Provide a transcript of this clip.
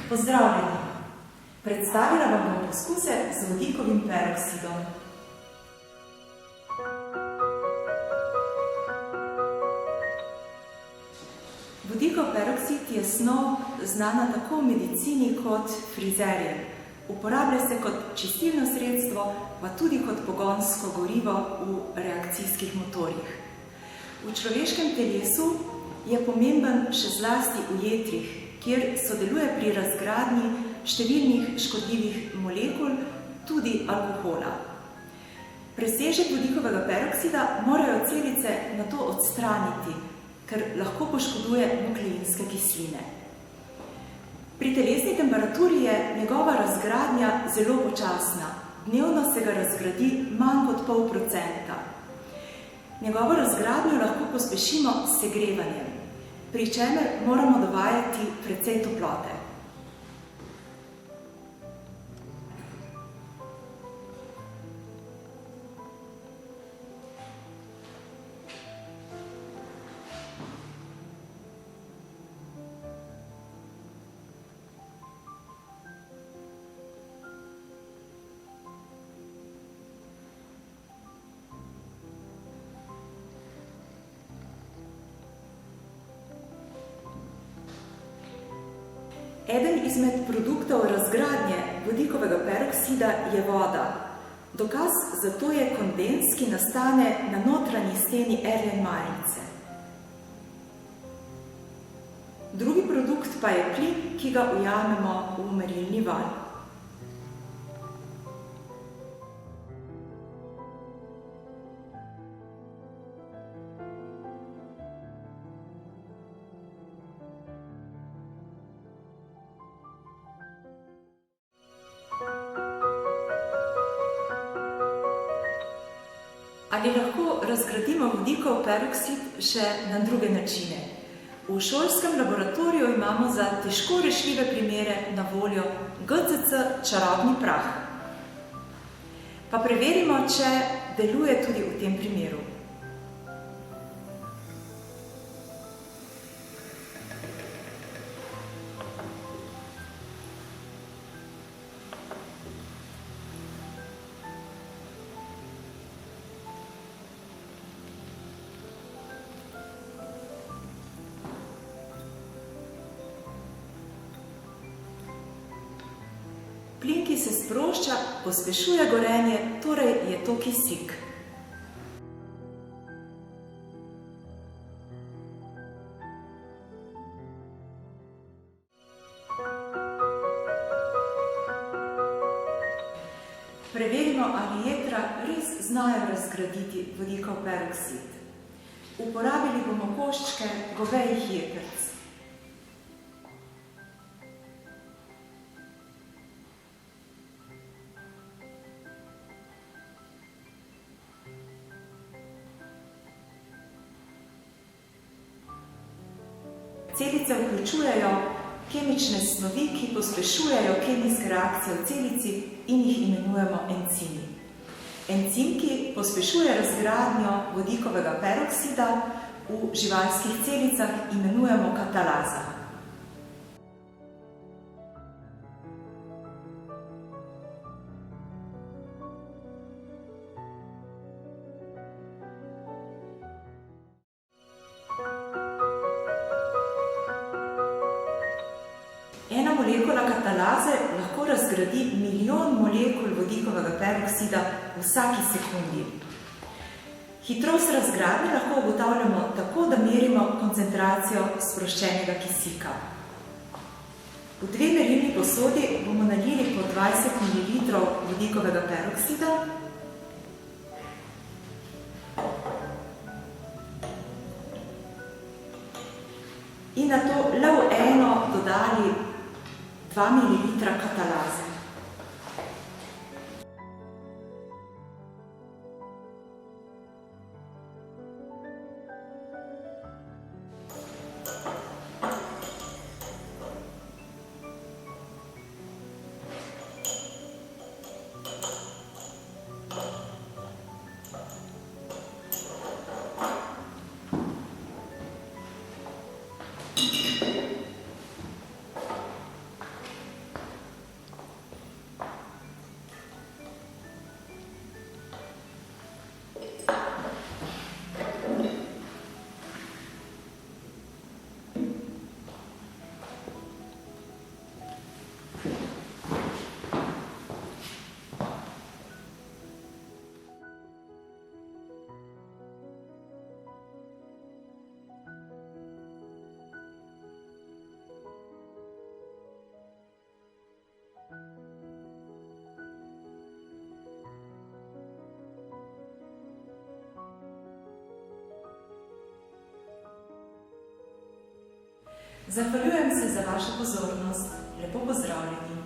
Pozdravljeni! Predstavila vam bom poskuse z vodikovim peroksidom. Vodikov peroksid je snov znana tako v medicini kot frizerjem. Uporablja se kot čistilno sredstvo, pa tudi kot pogonsko gorivo v reakcijskih motorjih. V človeškem telesu je pomemben še zlasti v jetrih, kjer sodeluje pri razgradnji številnih škodljivih molekul, tudi alkohola. Presežek vodikovega peroksida morajo celice nato odstraniti, ker lahko poškoduje nukleinske kisline. Pri telesni temperaturi je njegova razgradnja zelo počasna. Dnevno se ga razgradi manj kot 0,5%. Njegovo razgradnjo lahko pospešimo s segrevanjem, pri čemer moramo dovajati precej toplote. Eden izmed produktov razgradnje vodikovega peroksida je voda. Dokaz za to je kondens, ki nastane na notranji steni Erlenmajnice. Drugi produkt pa je plin, ki ga ujamemo v merilni valj. Ali lahko razgradimo vodikov peroksid še na druge načine? V šolskem laboratoriju imamo za težko rešljive primere na voljo GCC čarobni prah. Pa preverimo, če deluje tudi v tem primeru. Plin, ki se sprošča, pospešuje gorenje, torej je to kisik. Preverimo, ali jetra res znajo razgraditi vodikov peroksid. Uporabili bomo koščke govejih jetrc. Celice vključujejo kemične snovi, ki pospešujejo kemijske reakcije v celici in jih imenujemo encimi. Encim, ki pospešuje razgradnjo vodikovega peroksida, v živalskih celicah imenujemo katalaza. Ena molekula katalaze lahko razgradi milijon molekul vodikovega peroksida v vsaki sekundi. Hitrost razgradnje lahko ugotavljamo tako, da merimo koncentracijo sproščenega kisika. V 2 merilni posodi bomo nalili po 20 ml vodikovega peroksida. In nato le v eno dodali 2 ml katalaze. Zahvaljujem se za vašo pozornost. Lepo pozdravljeni.